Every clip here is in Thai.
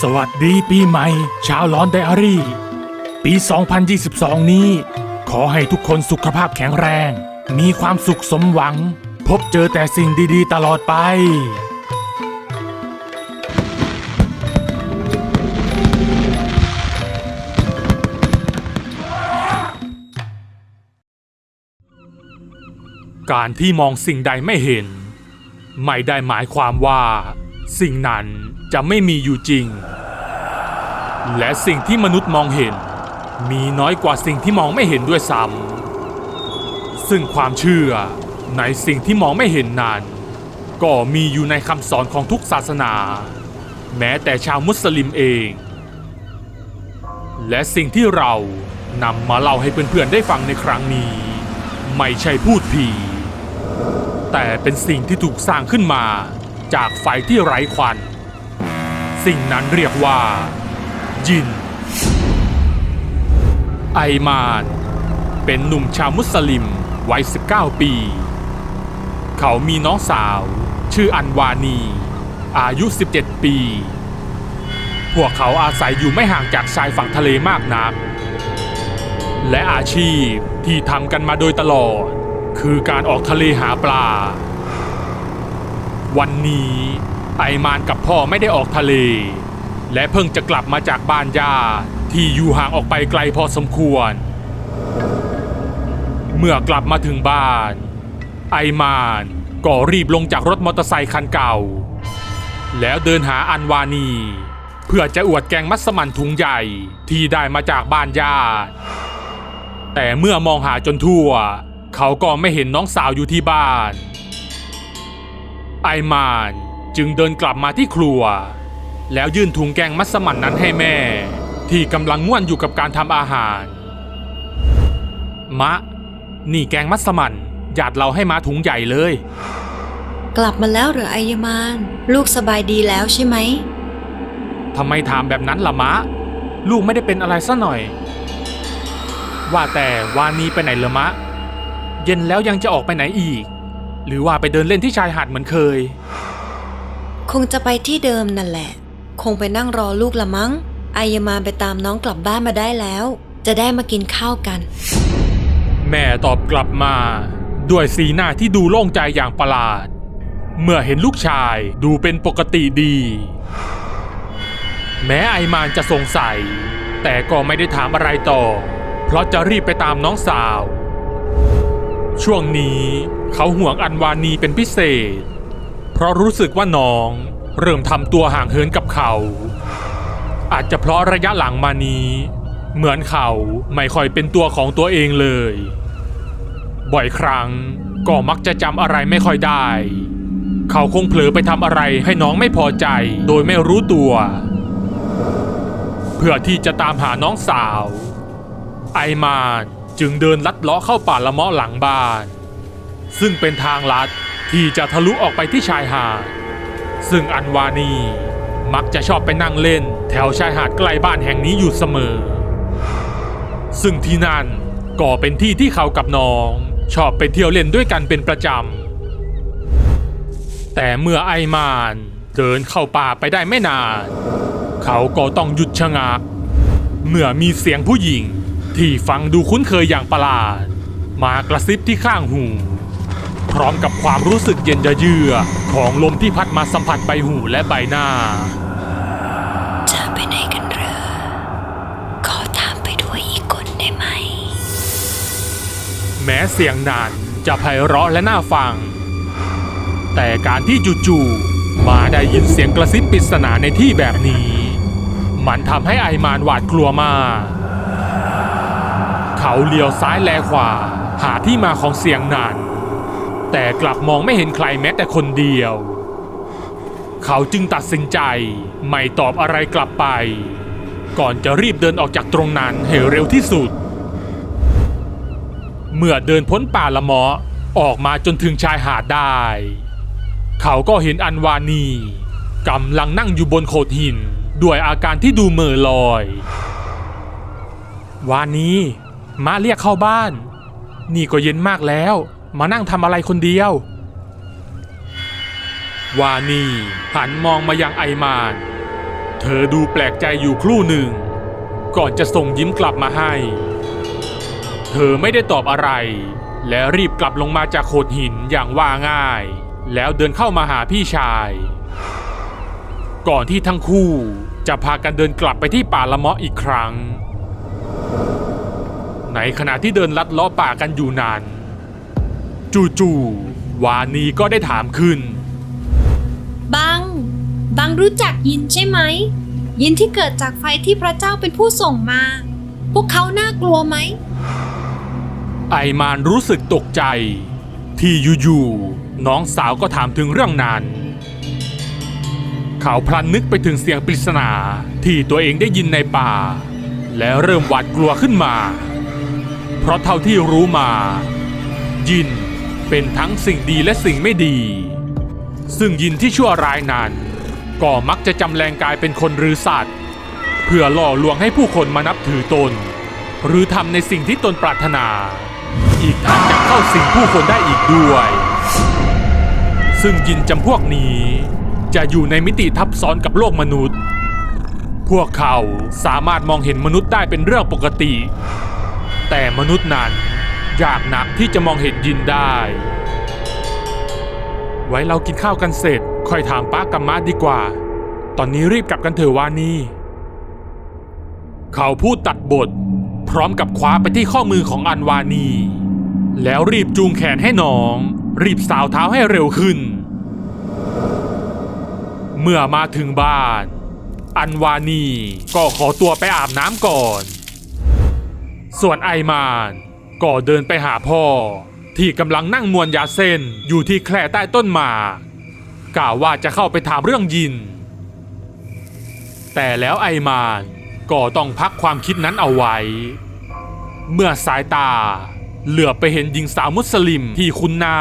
สวัสดีปีใหม่ชาวลอนไดอารี่ปี 2022 นี้ขอให้ทุกคนสุขภาพแข็งแรงมีความสุขสมหวังพบเจอแต่สิ่งดีๆตลอดไปการที่มองสิ่งใดไม่เห็นไม่ได้หมายความว่าสิ่งนั้นจะไม่มีอยู่จริงและสิ่งที่มนุษย์มองเห็นมีน้อยกว่าสิ่งที่มองไม่เห็นด้วยซ้ำซึ่งความเชื่อในสิ่งที่มองไม่เห็นนั้นก็มีอยู่ในคำสอนของทุกศาสนาแม้แต่ชาวมุสลิมเองและสิ่งที่เรานำมาเล่าให้เพื่อนๆได้ฟังในครั้งนี้ไม่ใช่พูดผีแต่เป็นสิ่งที่ถูกสร้างขึ้นมาจากไฟที่ไร้ควันสิ่งนั้นเรียกว่ายินไอมานเป็นหนุ่มชาวมุสลิมวัย19 ปีเขามีน้องสาวชื่ออันวานีอายุ17 ปีพวกเขาอาศัยอยู่ไม่ห่างจากชายฝั่งทะเลมากนักและอาชีพที่ทำกันมาโดยตลอดคือการออกทะเลหาปลาวันนี้ไอมานกับพ่อไม่ได้ออกทะเลและเพิ่งจะกลับมาจากบ้านญาติที่อยู่ห่างออกไปไกลพอสมควรเมื่อกลับมาถึงบ้านไอมานก็รีบลงจากรถมอเตอร์ไซค์คันเก่าแล้วเดินหาอันวานีเพื่อจะอวดแกงมัสมั่นถุงใหญ่ที่ได้มาจากบ้านญาติแต่เมื่อมองหาจนทั่วเขาก็ไม่เห็นน้องสาวอยู่ที่บ้านไอมานจึงเดินกลับมาที่ครัวแล้วยื่นถุงแกงมัสมั่นนั้นให้แม่ที่กำลังง่วนอยู่กับการทำอาหารมะนี่แกงมัสมั่นญาติเราให้มาถุงใหญ่เลยกลับมาแล้วเหรอไอยมานลูกสบายดีแล้วใช่ไหมทำไมถามแบบนั้นล่ะมะลูกไม่ได้เป็นอะไรซะหน่อยว่าแต่วานีไปไหนเหรอมะเย็นแล้วยังจะออกไปไหนอีกหรือว่าไปเดินเล่นที่ชายหาดเหมือนเคยคงจะไปที่เดิมนั่นแหละคงไปนั่งรอลูกละมั้งไอยมานไปตามน้องกลับบ้านมาได้แล้วจะได้มากินข้าวกันแม่ตอบกลับมาด้วยสีหน้าที่ดูโล่งใจอย่างประหลาดเมื่อเห็นลูกชายดูเป็นปกติดีแม้ไอมานจะสงสัยแต่ก็ไม่ได้ถามอะไรต่อเพราะจะรีบไปตามน้องสาวช่วงนี้เขาห่วงอันวานีเป็นพิเศษเพราะรู้สึกว่าน้องเริ่มทำตัวห่างเหินกับเขาอาจจะเพราะระยะหลังมานี้เหมือนเขาไม่ค่อยเป็นตัวของตัวเองเลยบ่อยครั้งก็มักจะจำอะไรไม่ค่อยได้เขาคงเผลอไปทำอะไรให้น้องไม่พอใจโดยไม่รู้ตัวเพื่อที่จะตามหาน้องสาวไอมานจึงเดินลัดเลาะเข้าป่าละเมาะหลังบ้านซึ่งเป็นทางลัดที่จะทะลุออกไปที่ชายหาดซึ่งอันวานีมักจะชอบไปนั่งเล่นแถวชายหาดใกล้บ้านแห่งนี้อยู่เสมอซึ่งที่นั่นก็เป็นที่ที่เขากับน้องชอบไปเที่ยวเล่นด้วยกันเป็นประจำแต่เมื่อไอมานเดินเข้าป่าไปได้ไม่นานเขาก็ต้องหยุดชะงักเมื่อมีเสียงผู้หญิงที่ฟังดูคุ้นเคยอย่างประหลาดมากระซิบที่ข้างหูพร้อมกับความรู้สึกเย็นเยือกของลมที่พัดมาสัมผัสใบหูและใบหน้าจะไปไหนกันเหรอขอตามไปด้วยอีกคนได้ไหมแม้เสียงนั้นจะไพเราะและน่าฟังแต่การที่จู่ๆมาได้ยินเสียงกระซิบปริศนาในที่แบบนี้มันทำให้ไอมานหวาดกลัวมากเขาเลี้ยวซ้ายแลขวาหาที่มาของเสียงนั้นแต่กลับมองไม่เห็นใครแม้แต่คนเดียวเขาจึงตัดสินใจไม่ตอบอะไรกลับไปก่อนจะรีบเดินออกจากตรงนั้นให้เร็วที่สุดเมื่อเดินพ้นป่าละเมาะออกมาจนถึงชายหาดได้เขาก็เห็นอันวานีกำลังนั่งอยู่บนโขดหินด้วยอาการที่ดูเหม่อลอยวานีมาเรียกเข้าบ้านนี่ก็เย็นมากแล้วมานั่งทำอะไรคนเดียววานีหันมองมายังไอมาน เธอดูแปลกใจอยู่ครู่หนึ่งก่อนจะส่งยิ้มกลับมาให้เธอไม่ได้ตอบอะไรและรีบกลับลงมาจากโขดหินอย่างว่าง่ายแล้วเดินเข้ามาหาพี่ชายก่อนที่ทั้งคู่จะพากันเดินกลับไปที่ป่าละเมาะอีกครั้งในขณะที่เดินลัดเลาะป่ากันอยู่นานจู่ๆวานีก็ได้ถามขึ้นบังรู้จักยินใช่ไหมยินที่เกิดจากไฟที่พระเจ้าเป็นผู้ส่งมาพวกเขาน่ากลัวไหมไอมานรู้สึกตกใจที่อยู่ๆน้องสาวก็ถามถึงเรื่องนั้นเขาพลันนึกไปถึงเสียงปริศนาที่ตัวเองได้ยินในป่าและเริ่มหวาดกลัวขึ้นมาเพราะเท่าที่รู้มายินเป็นทั้งสิ่งดีและสิ่งไม่ดีซึ่งยินที่ชั่วร้ายนั้นก็มักจะจำแรงกายเป็นคนหรือสัตว์เพื่อล่อลวงให้ผู้คนมานับถือตนหรือทำในสิ่งที่ตนปรารถนาอีกทั้งยังเข้าสิงผู้คนได้อีกด้วยซึ่งยินจำพวกนี้จะอยู่ในมิติทับซ้อนกับโลกมนุษย์พวกเขาสามารถมองเห็นมนุษย์ได้เป็นเรื่องปกติแต่มนุษย์นั้นยากนักที่จะมองเห็นยินได้ไว้เรากินข้าวกันเสร็จค่อยถามป้ากับม้าดีกว่าตอนนี้รีบกลับกันเถอะวานีเขาพูดตัดบทพร้อมกับคว้าไปที่ข้อมือของอันวานีแล้วรีบจูงแขนให้น้องรีบสาวเท้าให้เร็วขึ้นเมื่อมาถึงบ้านอันวานีก็ขอตัวไปอาบน้ำก่อนส่วนไอมานก็เดินไปหาพ่อที่กำลังนั่งมวนยาเส้นอยู่ที่แคร่ใต้ต้นหมากกล่าวว่าจะเข้าไปถามเรื่องยินแต่แล้วไอมานก็ต้องพักความคิดนั้นเอาไว้เมื่อสายตาเหลือบไปเห็นหญิงสาวมุสลิมที่คุ้นหน้า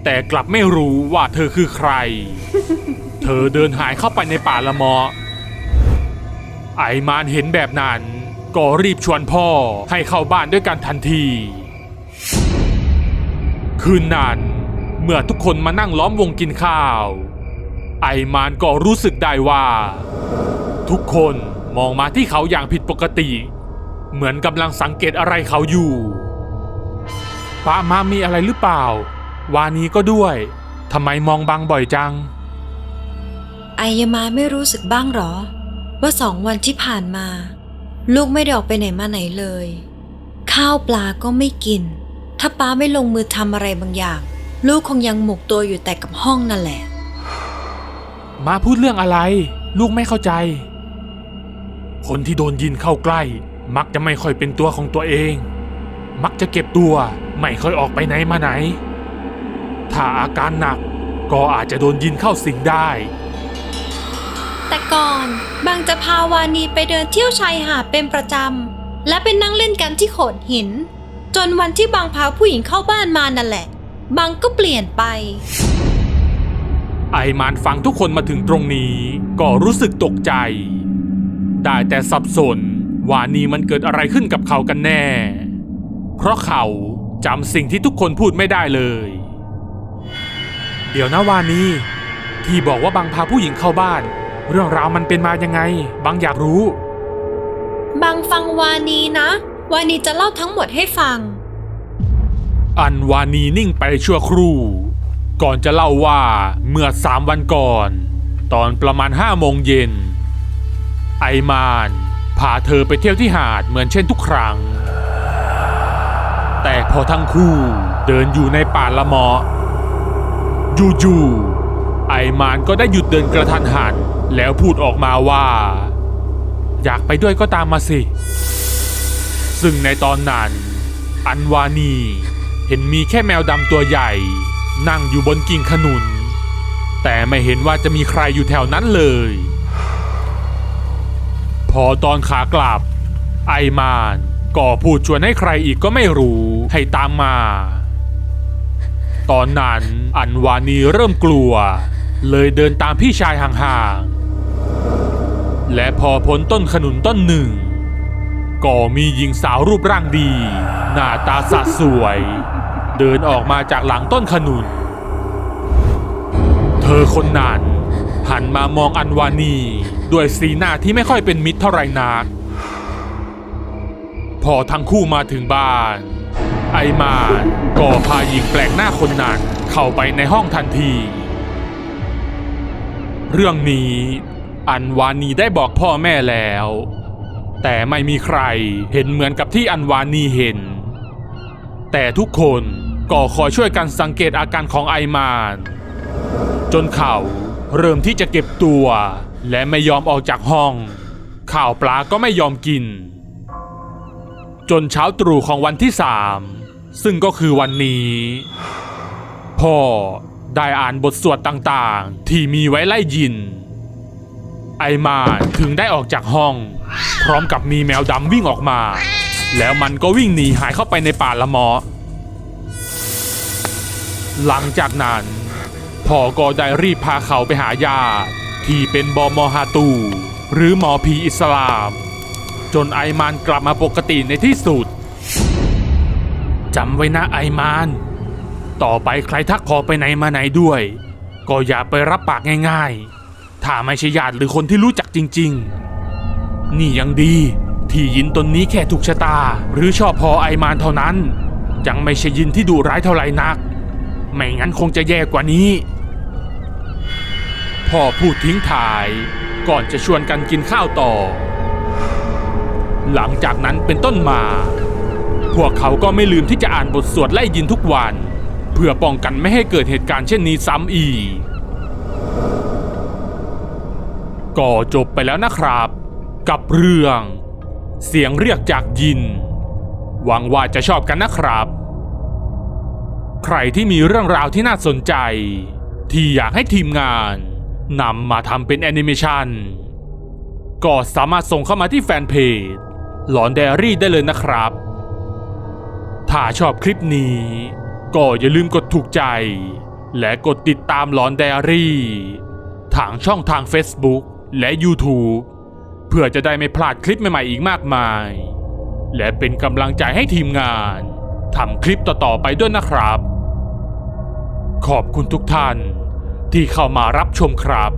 แต่กลับไม่รู้ว่าเธอคือใครเธอเดินหายเข้าไปในป่าละเมาะไอมานเห็นแบบนั้นก็รีบชวนพ่อให้เข้าบ้านด้วยกันทันทีคืนนั้นเมื่อทุกคนมานั่งล้อมวงกินข้าวไอมานก็รู้สึกได้ว่าทุกคนมองมาที่เขาอย่างผิดปกติเหมือนกำลังสังเกตอะไรเขาอยู่ป้ามามีอะไรหรือเปล่าวานีก็ด้วยทำไมมองบังบ่อยจังไอยามาไม่รู้สึกบ้างหรอว่า2 วันที่ผ่านมาลูกไม่ได้ออกไปไหนมาไหนเลยข้าวปลาก็ไม่กินถ้าป้าไม่ลงมือทำอะไรบางอย่างลูกคงยังหมกตัวอยู่แต่กับห้องนั่นแหละมาพูดเรื่องอะไรลูกไม่เข้าใจคนที่โดนยินเข้าใกล้มักจะไม่ค่อยเป็นตัวของตัวเองมักจะเก็บตัวไม่ค่อยออกไปไหนมาไหนถ้าอาการหนักก็อาจจะโดนยินเข้าสิงได้แต่ก่อนบางจะพาวานีไปเดินเที่ยวชายหาดเป็นประจำและไปนั่งเล่นกันที่โขดหินจนวันที่บางพาผู้หญิงเข้าบ้านมานั่นแหละบางก็เปลี่ยนไปไอมานฟังทุกคนมาถึงตรงนี้ก็รู้สึกตกใจได้แต่สับสนว่านี่มันเกิดอะไรขึ้นกับเขากันแน่เพราะเขาจำสิ่งที่ทุกคนพูดไม่ได้เลยเดี๋ยวนะวานีที่บอกว่าบางพาผู้หญิงเข้าบ้านเรื่องราวมันเป็นมายังไงบางอยากรู้บางฟังวานีนะวานีจะเล่าทั้งหมดให้ฟังอันวานีนิ่งไปชั่วครู่ก่อนจะเล่าว่าเมื่อ3 วันก่อนตอนประมาณ5 โมงเย็นไอมานพาเธอไปเที่ยวที่หาดเหมือนเช่นทุกครั้งแต่พอทั้งคู่เดินอยู่ในป่าละเมาะจู่ๆไอมานก็ได้หยุดเดินกระทันหันแล้วพูดออกมาว่าอยากไปด้วยก็ตามมาสิซึ่งในตอนนั้นอันวานีเห็นมีแค่แมวดำตัวใหญ่นั่งอยู่บนกิ่งขนุนแต่ไม่เห็นว่าจะมีใครอยู่แถวนั้นเลยพอตอนขากลับไอมานก็พูดชวนให้ใครอีกก็ไม่รู้ให้ตามมาตอนนั้นอันวานีเริ่มกลัวเลยเดินตามพี่ชายห่างๆและพอพ้นต้นขนุนต้นหนึ่งก็มีหญิงสาวรูปร่างดีหน้าตาสะสวยเดินออกมาจากหลังต้นขนุนเธอคนนั้น หันมามองอัญวานีด้วยสีหน้าที่ไม่ค่อยเป็นมิตรเท่าไหร่นักพอทั้งคู่มาถึงบ้านไอมานก็พาหญิงแปลกหน้าคนนั้นเข้าไปในห้องทันทีเรื่องนี้อัญวานีได้บอกพ่อแม่แล้วแต่ไม่มีใครเห็นเหมือนกับที่อัญวานีเห็นแต่ทุกคนก็คอยช่วยกันสังเกตอาการของไอมานจนเขาเริ่มที่จะเก็บตัวและไม่ยอมออกจากห้องข้าวปลาก็ไม่ยอมกินจนเช้าตรู่ของวันที่3ซึ่งก็คือวันนี้พ่อได้อ่านบทสวดต่างๆที่มีไว้ไล่ยินไอมานถึงได้ออกจากห้องพร้อมกับมีแมวดำวิ่งออกมาแล้วมันก็วิ่งหนีหายเข้าไปในป่าละเมาะหลังจากนั้นพ่อก็ได้รีบพาเขาไปหาญาติที่เป็นบอมอฮาตูหรือหมอผีอิสลามจนไอมานกลับมาปกติในที่สุดจำไว้นะไอมานต่อไปใครทักพอไปไหนมาไหนด้วยก็อย่าไปรับปากง่ายๆถ้าไม่ใช่ญาติหรือคนที่รู้จักจริงๆนี่ยังดีที่ยินตนนี้แค่ถูกชะตาหรือชอบพอไอมานเท่านั้นยังไม่ใช่ยินที่ดุร้ายเท่าไหร่นักไม่งั้นคงจะแย่กว่านี้พ่อพูดทิ้งท้ายก่อนจะชวนกันกินข้าวต่อหลังจากนั้นเป็นต้นมาพวกเขาก็ไม่ลืมที่จะอ่านบทสวดไล่ยินทุกวันเพื่อป้องกันไม่ให้เกิดเหตุการณ์เช่นนี้ซ้ำอีกก็จบไปแล้วนะครับกับเรื่องเสียงเรียกจากยินหวังว่าจะชอบกันนะครับใครที่มีเรื่องราวที่น่าสนใจที่อยากให้ทีมงานนำมาทำเป็นแอนิเมชันก็สามารถส่งเข้ามาที่แฟนเพจหลอนไดอารี่ได้เลยนะครับถ้าชอบคลิปนี้ก็อย่าลืมกดถูกใจและกดติดตามหลอนไดอารี่ทางช่องทาง Facebook และ YouTube เพื่อจะได้ไม่พลาดคลิปใหม่ๆอีกมากมายและเป็นกำลังใจให้ทีมงานทำคลิปต่อๆไปด้วยนะครับขอบคุณทุกท่านที่เข้ามารับชมครับ